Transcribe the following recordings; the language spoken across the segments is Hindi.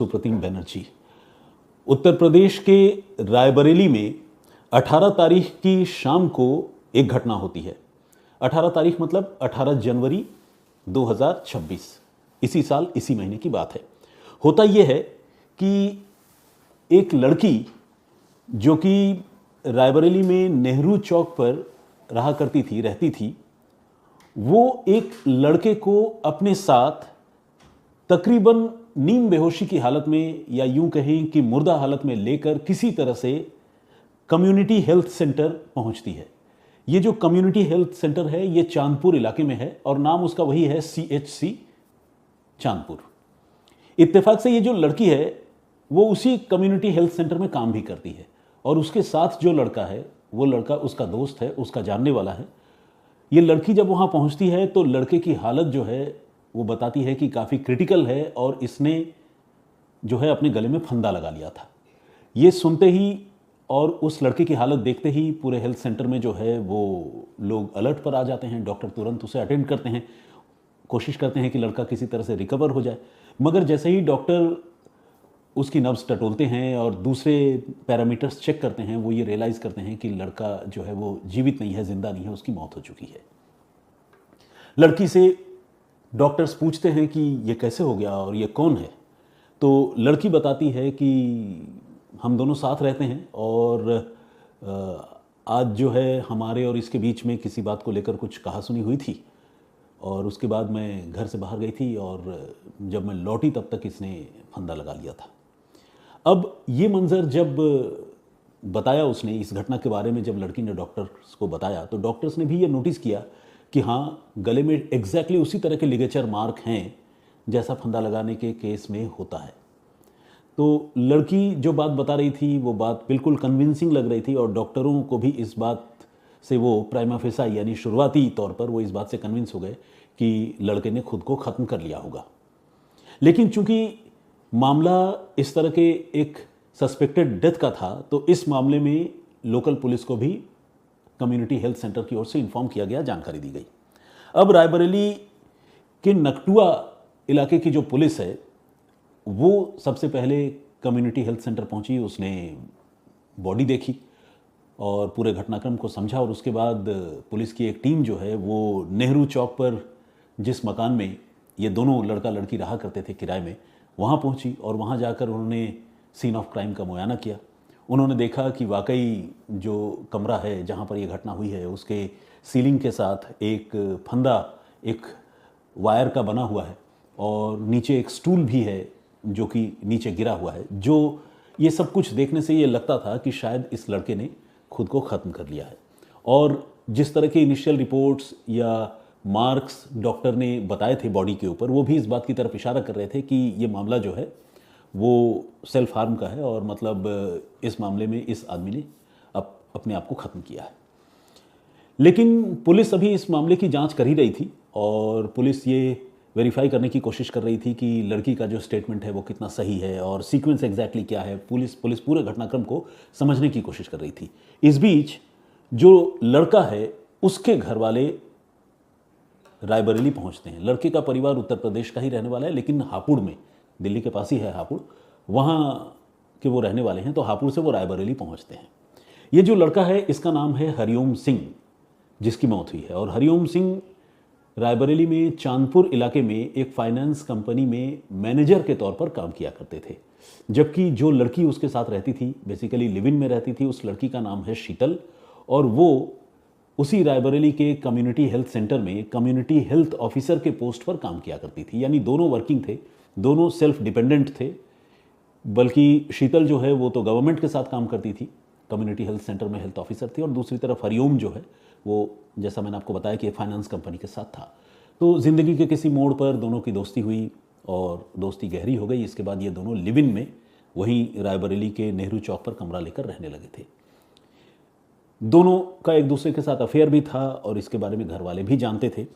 सुप्रतिम बैनर्जी। उत्तर प्रदेश के रायबरेली में 18 तारीख की शाम को एक घटना होती है। 18 तारीख मतलब 18 जनवरी 2026, इसी साल इसी महीने की बात है। होता यह है कि एक लड़की जो कि रायबरेली में नेहरू चौक पर रहा करती थी, रहती थी, वो एक लड़के को अपने साथ तकरीबन नीम बेहोशी की हालत में या यूं कहें कि मुर्दा हालत में लेकर किसी तरह से कम्युनिटी हेल्थ सेंटर पहुंचती है। ये जो कम्युनिटी हेल्थ सेंटर है ये चांदपुर इलाके में है और नाम उसका वही है CHC चांदपुर। इत्तेफाक से ये जो लड़की है वो उसी कम्युनिटी हेल्थ सेंटर में काम भी करती है और उसके साथ जो लड़का है वो लड़का उसका दोस्त है, उसका जानने वाला है। ये लड़की जब वहाँ पहुँचती है तो लड़के की हालत जो है वो बताती है कि काफ़ी क्रिटिकल है और इसने जो है अपने गले में फंदा लगा लिया था। ये सुनते ही और उस लड़के की हालत देखते ही पूरे हेल्थ सेंटर में जो है वो लोग अलर्ट पर आ जाते हैं। डॉक्टर तुरंत उसे अटेंड करते हैं, कोशिश करते हैं कि लड़का किसी तरह से रिकवर हो जाए। मगर जैसे ही डॉक्टर उसकी नब्ज़ टटोलते हैं और दूसरे पैरामीटर्स चेक करते हैं, वो ये रियलाइज़ करते हैं कि लड़का जो है वो जीवित नहीं है, ज़िंदा नहीं है, उसकी मौत हो चुकी है। लड़की से डॉक्टर्स पूछते हैं कि ये कैसे हो गया और ये कौन है। तो लड़की बताती है कि हम दोनों साथ रहते हैं और आज जो है हमारे और इसके बीच में किसी बात को लेकर कुछ कहासुनी हुई थी और उसके बाद मैं घर से बाहर गई थी और जब मैं लौटी तब तक इसने फंदा लगा लिया था। अब ये मंज़र जब बताया उसने, इस घटना के बारे में जब लड़की ने डॉक्टर्स को बताया तो डॉक्टर्स ने भी ये नोटिस किया कि हाँ, गले में एग्जैक्टली उसी तरह के लिगेचर मार्क हैं जैसा फंदा लगाने के केस में होता है। तो लड़की जो बात बता रही थी वो बात बिल्कुल कन्विंसिंग लग रही थी और डॉक्टरों को भी इस बात से वो प्राइमा फेसाई यानी शुरुआती तौर पर वो इस बात से कन्विंस हो गए कि लड़के ने खुद को ख़त्म कर लिया होगा। लेकिन चूंकि मामला इस तरह के एक सस्पेक्टेड डेथ का था तो इस मामले में लोकल पुलिस को भी कम्युनिटी हेल्थ सेंटर की ओर से इन्फॉर्म किया गया, जानकारी दी गई। अब रायबरेली के नकटुआ इलाके की जो पुलिस है वो सबसे पहले कम्युनिटी हेल्थ सेंटर पहुंची, उसने बॉडी देखी और पूरे घटनाक्रम को समझा और उसके बाद पुलिस की एक टीम जो है वो नेहरू चौक पर जिस मकान में ये दोनों लड़का लड़की रहा करते थे किराए में, वहाँ पहुँची और वहाँ जाकर उन्होंने सीन ऑफ क्राइम का मुआयना किया। उन्होंने देखा कि वाकई जो कमरा है जहाँ पर यह घटना हुई है उसके सीलिंग के साथ एक फंदा एक वायर का बना हुआ है और नीचे एक स्टूल भी है जो कि नीचे गिरा हुआ है। जो ये सब कुछ देखने से ये लगता था कि शायद इस लड़के ने खुद को ख़त्म कर लिया है। और जिस तरह के इनिशियल रिपोर्ट्स या मार्क्स डॉक्टर ने बताए थे बॉडी के ऊपर, वो भी इस बात की तरफ इशारा कर रहे थे कि ये मामला जो है वो सेल्फ हार्म का है और मतलब इस मामले में इस आदमी ने अपने आप को ख़त्म किया है। लेकिन पुलिस अभी इस मामले की जांच कर ही रही थी और पुलिस ये वेरीफाई करने की कोशिश कर रही थी कि लड़की का जो स्टेटमेंट है वो कितना सही है और सीक्वेंस एग्जैक्टली क्या है। पुलिस पूरे घटनाक्रम को समझने की कोशिश कर रही थी। इस बीच जो लड़का है उसके घर वाले रायबरेली पहुंचते हैं। लड़के का परिवार उत्तर प्रदेश का ही रहने वाला है लेकिन हापुड़ में, दिल्ली के पास ही है हापुड़, वहाँ के वो रहने वाले हैं। तो हापुड़ से वो रायबरेली पहुँचते हैं। ये जो लड़का है इसका नाम है हरिओम सिंह, जिसकी मौत हुई है। और हरिओम सिंह रायबरेली में चांदपुर इलाके में एक फाइनेंस कंपनी में मैनेजर के तौर पर काम किया करते थे। जबकि जो लड़की उसके साथ रहती थी, बेसिकली लिव इन में रहती थी, उस लड़की का नाम है शीतल और वो उसी रायबरेली के कम्युनिटी हेल्थ सेंटर में कम्युनिटी हेल्थ ऑफिसर के पोस्ट पर काम किया करती थी। यानी दोनों वर्किंग थे, दोनों सेल्फ डिपेंडेंट थे। बल्कि शीतल जो है वो तो गवर्नमेंट के साथ काम करती थी, कम्युनिटी हेल्थ सेंटर में हेल्थ ऑफिसर थी, और दूसरी तरफ हरिओम जो है वो, जैसा मैंने आपको बताया कि एक फाइनेंस कंपनी के साथ था। तो ज़िंदगी के किसी मोड़ पर दोनों की दोस्ती हुई और दोस्ती गहरी हो गई। इसके बाद ये दोनों लिव इन में वहीं रायबरेली के नेहरू चौक पर कमरा लेकर रहने लगे थे। दोनों का एक दूसरे के साथ अफेयर भी था और इसके बारे में घर वाले भी जानते थे।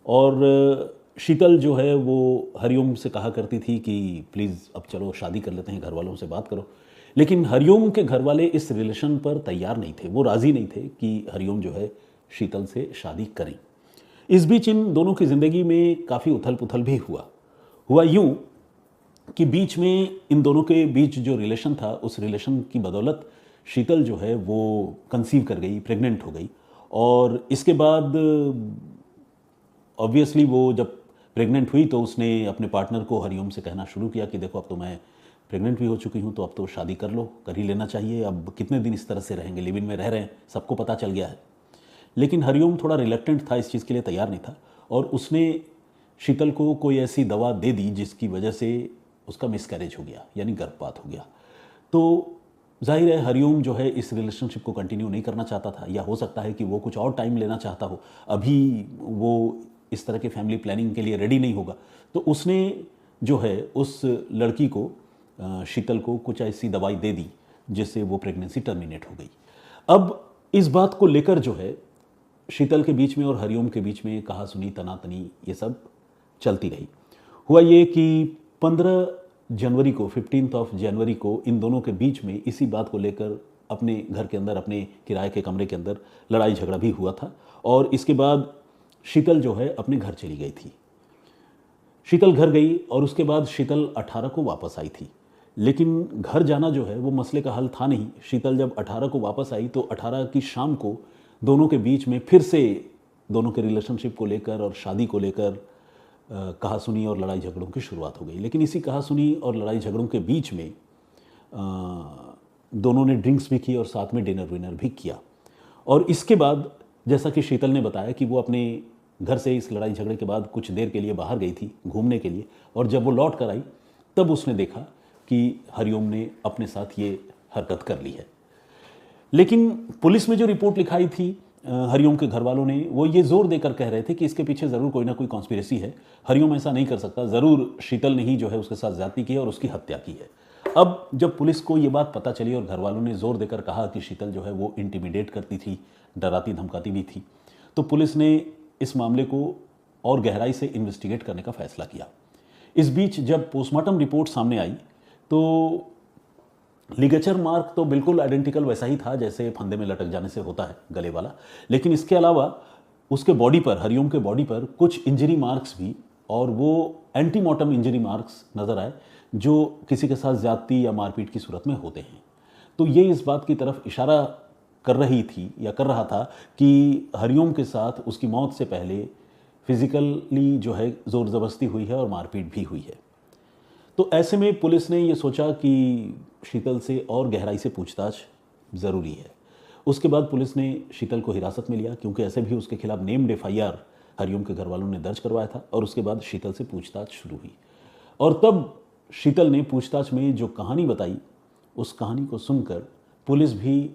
और शीतल जो है वो हरिओम से कहा करती थी कि प्लीज़ अब चलो शादी कर लेते हैं, घर वालों से बात करो। लेकिन हरिओम के घर वाले इस रिलेशन पर तैयार नहीं थे, वो राज़ी नहीं थे कि हरिओम जो है शीतल से शादी करें। इस बीच इन दोनों की ज़िंदगी में काफ़ी उथल पुथल भी हुआ यूं कि बीच में इन दोनों के बीच जो रिलेशन था, उस रिलेशन की बदौलत शीतल जो है वो कंसीव कर गई, प्रेग्नेंट हो गई। और इसके बाद ऑब्वियसली वो जब प्रेग्नेंट हुई तो उसने अपने पार्टनर को, हरिओम से कहना शुरू किया कि देखो अब तो मैं प्रेग्नेंट भी हो चुकी हूँ, तो अब तो शादी कर लो, कर ही लेना चाहिए, अब कितने दिन इस तरह से रहेंगे, लिव इन में रह रहे हैं, सबको पता चल गया है। लेकिन हरिओम थोड़ा रिलक्टेंट था, इस चीज़ के लिए तैयार नहीं था, और उसने शीतल को कोई ऐसी दवा दे दी जिसकी वजह से उसका मिसकैरेज हो गया, यानी गर्भपात हो गया। तो जाहिर है हरिओम जो है इस रिलेशनशिप को कंटिन्यू नहीं करना चाहता था, या हो सकता है कि वो कुछ और टाइम लेना चाहता हो, अभी वो इस तरह के फैमिली प्लानिंग के लिए रेडी नहीं होगा। तो उसने जो है उस लड़की को, शीतल को, कुछ ऐसी दवाई दे दी जिससे वो प्रेगनेंसी टर्मिनेट हो गई। अब इस बात को लेकर जो है शीतल के बीच में और हरिओम के बीच में कहा सुनी, तनातनी, ये सब चलती रही। हुआ ये कि 15 जनवरी को, 15 जनवरी को इन दोनों के बीच में इसी बात को लेकर अपने घर के अंदर, अपने किराए के कमरे के अंदर लड़ाई झगड़ा भी हुआ था। और इसके बाद शीतल जो है अपने घर चली गई थी। शीतल घर गई और उसके बाद शीतल 18 को वापस आई थी। लेकिन घर जाना जो है वो मसले का हल था नहीं। शीतल जब 18 को वापस आई तो 18 की शाम को दोनों के बीच में फिर से दोनों के रिलेशनशिप को लेकर और शादी को लेकर कहा सुनी और लड़ाई झगड़ों की शुरुआत हो गई। लेकिन इसी कहा सुनी और लड़ाई झगड़ों के बीच में दोनों ने ड्रिंक्स भी की और साथ में डिनर विनर भी किया। और इसके बाद जैसा कि शीतल ने बताया कि वो अपने घर से इस लड़ाई झगड़े के बाद कुछ देर के लिए बाहर गई थी घूमने के लिए, और जब वो लौट कर आई तब उसने देखा कि हरिओम ने अपने साथ ये हरकत कर ली है। लेकिन पुलिस में जो रिपोर्ट लिखाई थी हरिओम के घर वालों ने, वो ये जोर देकर कह रहे थे कि इसके पीछे ज़रूर कोई ना कोई कॉन्स्पिरेसी है, हरिओम ऐसा नहीं कर सकता, ज़रूर शीतल ने ही जो है उसके साथ ज्यादती की है और उसकी हत्या की है। अब जब पुलिस को ये बात पता चली और घर वालों ने जोर देकर कहा कि शीतल जो है वो इंटिमिडेट करती थी, डराती धमकाती भी थी, तो पुलिस ने इस मामले को और गहराई से इन्वेस्टिगेट करने का फैसला किया। इस बीच जब पोस्टमार्टम रिपोर्ट सामने आई तो लिगेचर मार्क तो बिल्कुल आइडेंटिकल वैसा ही था जैसे फंदे में लटक जाने से होता है, गले वाला। लेकिन इसके अलावा उसके बॉडी पर, हरिओम के बॉडी पर कुछ इंजरी मार्क्स भी, और वो एंटीमॉर्टम इंजरी मार्क्स नज़र आए जो किसी के साथ ज्यादती या मारपीट की सूरत में होते हैं। तो ये इस बात की तरफ इशारा कर रही थी या कर रहा था कि हरिओम के साथ उसकी मौत से पहले फिजिकली जो है ज़ोर ज़बरदस्ती हुई है और मारपीट भी हुई है। तो ऐसे में पुलिस ने ये सोचा कि शीतल से और गहराई से पूछताछ ज़रूरी है। उसके बाद पुलिस ने शीतल को हिरासत में लिया, क्योंकि ऐसे भी उसके खिलाफ नेम्ड FIR हरिओम के घर वालों ने दर्ज करवाया था। और उसके बाद शीतल से पूछताछ शुरू हुई, और तब शीतल ने पूछताछ में जो कहानी बताई, उस कहानी को सुनकर पुलिस भी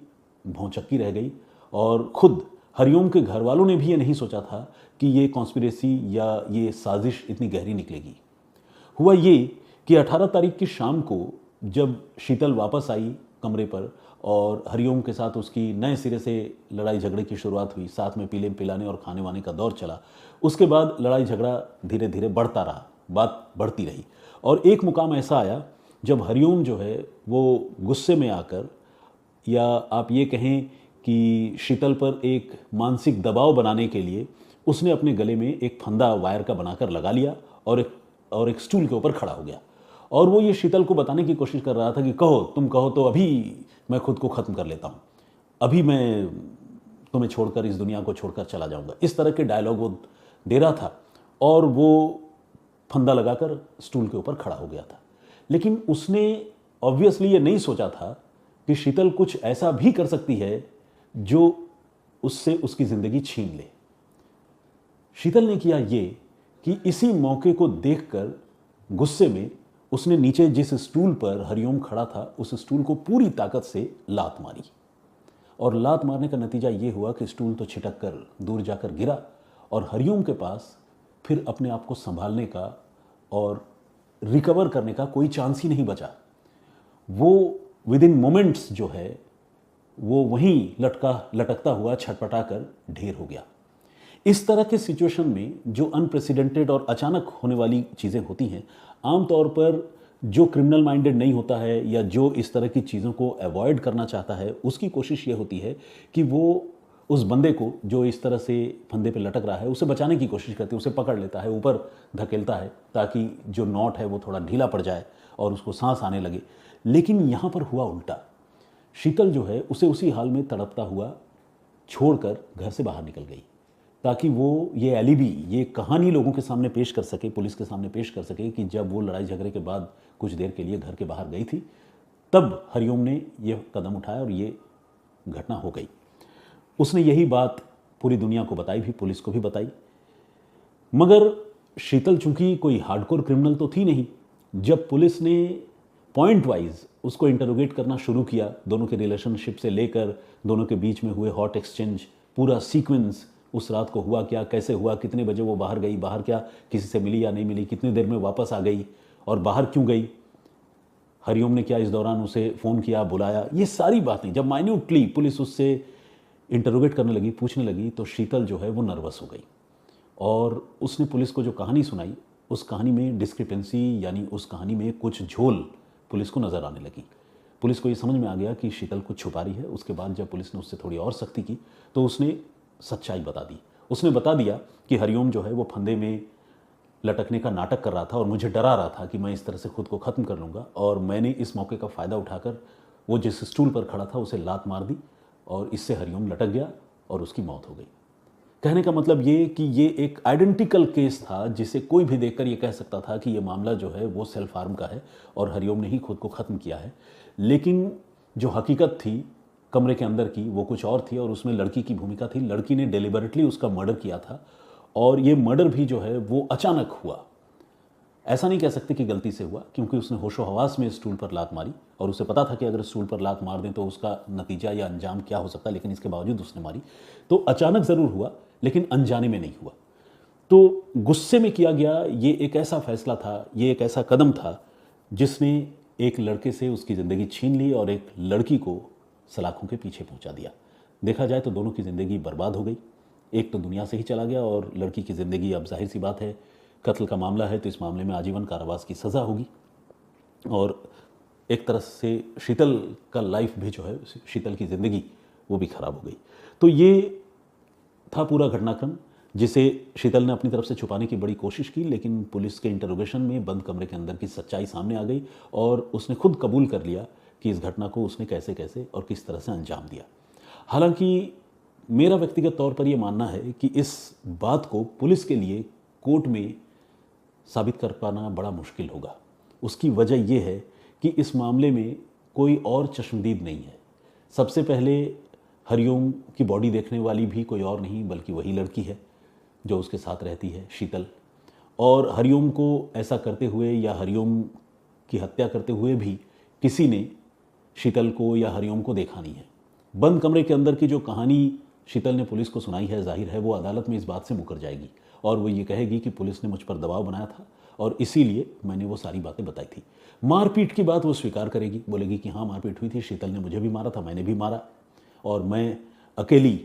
भौंचक्की रह गई। और खुद हरिओम के घर वालों ने भी ये नहीं सोचा था कि ये कॉन्स्पिरेसी या ये साजिश इतनी गहरी निकलेगी। हुआ ये कि 18 तारीख की शाम को जब शीतल वापस आई कमरे पर और हरिओम के साथ उसकी नए सिरे से लड़ाई झगड़े की शुरुआत हुई, साथ में पीले पिलाने और खाने वाने का दौर चला। उसके बाद लड़ाई झगड़ा धीरे धीरे बढ़ता रहा, बात बढ़ती रही, और एक मुकाम ऐसा आया जब हरिओम जो है वो गुस्से में आकर, या आप ये कहें कि शीतल पर एक मानसिक दबाव बनाने के लिए उसने अपने गले में एक फंदा वायर का बनाकर लगा लिया और एक स्टूल के ऊपर खड़ा हो गया। और वो ये शीतल को बताने की कोशिश कर रहा था कि कहो, तुम कहो तो अभी मैं खुद को ख़त्म कर लेता हूँ, अभी मैं तुम्हें छोड़कर, इस दुनिया को छोड़कर चला जाऊँगा। इस तरह के डायलॉग वो दे रहा था, और वो फंदा लगाकर स्टूल के ऊपर खड़ा हो गया था। लेकिन उसने ऑब्वियसली ये नहीं सोचा था कि शीतल कुछ ऐसा भी कर सकती है जो उससे उसकी ज़िंदगी छीन ले। शीतल ने किया ये कि इसी मौके को देखकर गुस्से में उसने नीचे जिस स्टूल पर हरिओम खड़ा था उस स्टूल को पूरी ताकत से लात मारी, और लात मारने का नतीजा ये हुआ कि स्टूल तो छिटक कर दूर जाकर गिरा, और हरिओम के पास फिर अपने आप को संभालने का और रिकवर करने का कोई चांस ही नहीं बचा। वो विद इन मोमेंट्स जो है वो वहीं लटकता हुआ छटपटा कर ढेर हो गया। इस तरह के सिचुएशन में जो अनप्रेसिडेंटेड और अचानक होने वाली चीज़ें होती हैं, आमतौर पर जो क्रिमिनल माइंडेड नहीं होता है या जो इस तरह की चीज़ों को अवॉइड करना चाहता है, उसकी कोशिश ये होती है कि वो उस बंदे को जो इस तरह से फंदे पे लटक रहा है उसे बचाने की कोशिश करती है, उसे पकड़ लेता है, ऊपर धकेलता है ताकि जो नॉट है वो थोड़ा ढीला पड़ जाए और उसको सांस आने लगे। लेकिन यहाँ पर हुआ उल्टा। शीतल जो है उसे उसी हाल में तड़पता हुआ छोड़कर घर से बाहर निकल गई, ताकि वो ये एलिबी, ये कहानी लोगों के सामने पेश कर सके, पुलिस के सामने पेश कर सके कि जब वो लड़ाई झगड़े के बाद कुछ देर के लिए घर के बाहर गई थी, तब हरिओम ने यह कदम उठाया और ये घटना हो गई। उसने यही बात पूरी दुनिया को बताई भी, पुलिस को भी बताई। मगर शीतल चूंकि कोई हार्डकोर क्रिमिनल तो थी नहीं। जब पुलिस ने पॉइंट वाइज उसको इंटरोगेट करना शुरू किया, दोनों के रिलेशनशिप से लेकर दोनों के बीच में हुए हॉट एक्सचेंज, पूरा सीक्वेंस, उस रात को हुआ क्या, कैसे हुआ, कितने बजे वो बाहर गई, बाहर क्या किसी से मिली या नहीं मिली, कितनी देर में वापस आ गई और बाहर क्यों गई, हरिओम ने क्या इस दौरान उसे फ़ोन किया, बुलाया, ये सारी बातें जब माइन्यूटली पुलिस उससे इंटरोगेट करने लगी, पूछने लगी, तो शीतल जो है वो नर्वस हो गई और उसने पुलिस को जो कहानी सुनाई, उस कहानी में डिस्क्रिपेंसी, यानी उस कहानी में कुछ झोल पुलिस को नज़र आने लगी। पुलिस को ये समझ में आ गया कि शीतल कुछ छुपा रही है। उसके बाद जब पुलिस ने उससे थोड़ी और सख्ती की तो उसने सच्चाई बता दी। उसने बता दिया कि हरिओम जो है वो फंदे में लटकने का नाटक कर रहा था और मुझे डरा रहा था कि मैं इस तरह से खुद को ख़त्म कर लूँगा, और मैंने इस मौके का फ़ायदा उठाकर वो जिस स्टूल पर खड़ा था उसे लात मार दी और इससे हरिओम लटक गया और उसकी मौत हो गई। कहने का मतलब ये कि ये एक आइडेंटिकल केस था जिसे कोई भी देखकर ये कह सकता था कि ये मामला जो है वो सेल्फ हार्म का है और हरिओम ने ही खुद को ख़त्म किया है। लेकिन जो हकीकत थी कमरे के अंदर की वो कुछ और थी और उसमें लड़की की भूमिका थी। लड़की ने डेलिबरेटली उसका मर्डर किया था और ये मर्डर भी जो है वो अचानक हुआ। ऐसा नहीं कह सकते कि गलती से हुआ, क्योंकि उसने होशो हवास में स्टूल पर लात मारी और उसे पता था कि अगर स्टूल पर लात मार दें तो उसका नतीजा या अंजाम क्या हो सकता है, लेकिन इसके बावजूद उसने मारी। तो अचानक ज़रूर हुआ लेकिन अनजाने में नहीं हुआ। तो गुस्से में किया गया ये एक ऐसा फैसला था, ये एक ऐसा कदम था जिसने एक लड़के से उसकी ज़िंदगी छीन ली और एक लड़की को सलाखों के पीछे पहुंचा दिया। देखा जाए तो दोनों की ज़िंदगी बर्बाद हो गई। एक तो दुनिया से ही चला गया और लड़की की ज़िंदगी, अब जाहिर सी बात है कत्ल का मामला है तो इस मामले में आजीवन कारावास की सज़ा होगी और एक तरह से शीतल का लाइफ भी जो है, शीतल की ज़िंदगी वो भी ख़राब हो गई। तो ये था पूरा घटनाक्रम जिसे शीतल ने अपनी तरफ से छुपाने की बड़ी कोशिश की, लेकिन पुलिस के इंटरोगेशन में बंद कमरे के अंदर की सच्चाई सामने आ गई और उसने खुद कबूल कर लिया कि इस घटना को उसने कैसे कैसे और किस तरह से अंजाम दिया। हालांकि मेरा व्यक्तिगत तौर पर यह मानना है कि इस बात को पुलिस के लिए कोर्ट में साबित कर पाना बड़ा मुश्किल होगा। उसकी वजह यह है कि इस मामले में कोई और चश्मदीद नहीं है। सबसे पहले हरिओम की बॉडी देखने वाली भी कोई और नहीं बल्कि वही लड़की है जो उसके साथ रहती है, शीतल। और हरिओम को ऐसा करते हुए या हरिओम की हत्या करते हुए भी किसी ने शीतल को या हरिओम को देखा नहीं है। बंद कमरे के अंदर की जो कहानी शीतल ने पुलिस को सुनाई है, जाहिर है वो अदालत में इस बात से मुकर जाएगी और वो ये कहेगी कि पुलिस ने मुझ पर दबाव बनाया था और इसीलिए मैंने वो सारी बातें बताई थी। मारपीट की बात वो स्वीकार करेगी, बोलेगी कि हाँ मारपीट हुई थी, शीतल ने मुझे भी मारा था, मैंने भी मारा और मैं अकेली,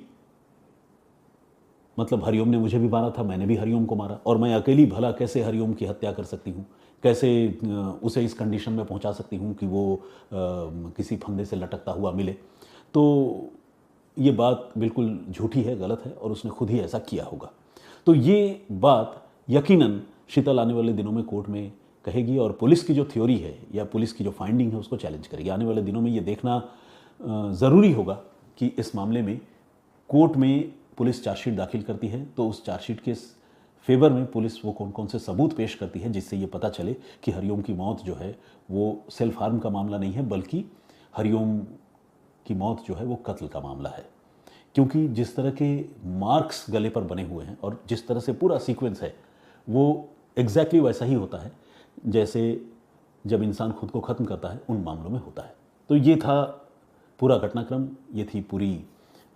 मतलब हरिओम ने मुझे भी मारा था, मैंने भी हरिओम को मारा और मैं अकेली भला कैसे हरिओम की हत्या कर सकती हूँ, कैसे उसे इस कंडीशन में पहुँचा सकती हूँ कि वो किसी फंदे से लटकता हुआ मिले। तो ये बात बिल्कुल झूठी है, गलत है और उसने खुद ही ऐसा किया होगा। तो ये बात यकीनन शीतल आने वाले दिनों में कोर्ट में कहेगी और पुलिस की जो थ्योरी है या पुलिस की जो फाइंडिंग है उसको चैलेंज करेगी। आने वाले दिनों में ये देखना ज़रूरी होगा कि इस मामले में कोर्ट में पुलिस चार्जशीट दाखिल करती है तो उस चार्जशीट के फेवर में पुलिस वो कौन कौन से सबूत पेश करती है जिससे ये पता चले कि हरिओम की मौत जो है वो सेल्फ हार्म का मामला नहीं है बल्कि हरिओम की मौत जो है वो कत्ल का मामला है। क्योंकि जिस तरह के मार्क्स गले पर बने हुए हैं और जिस तरह से पूरा सीक्वेंस है वो एग्जैक्टली वैसा ही होता है जैसे जब इंसान खुद को ख़त्म करता है उन मामलों में होता है। तो ये था पूरा घटनाक्रम, ये थी पूरी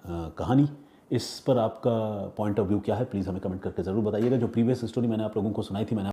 कहानी। इस पर आपका पॉइंट ऑफ व्यू क्या है प्लीज़ हमें कमेंट करके ज़रूर बताइएगा। जो प्रीवियस स्टोरी मैंने आप लोगों को सुनाई थी, मैंने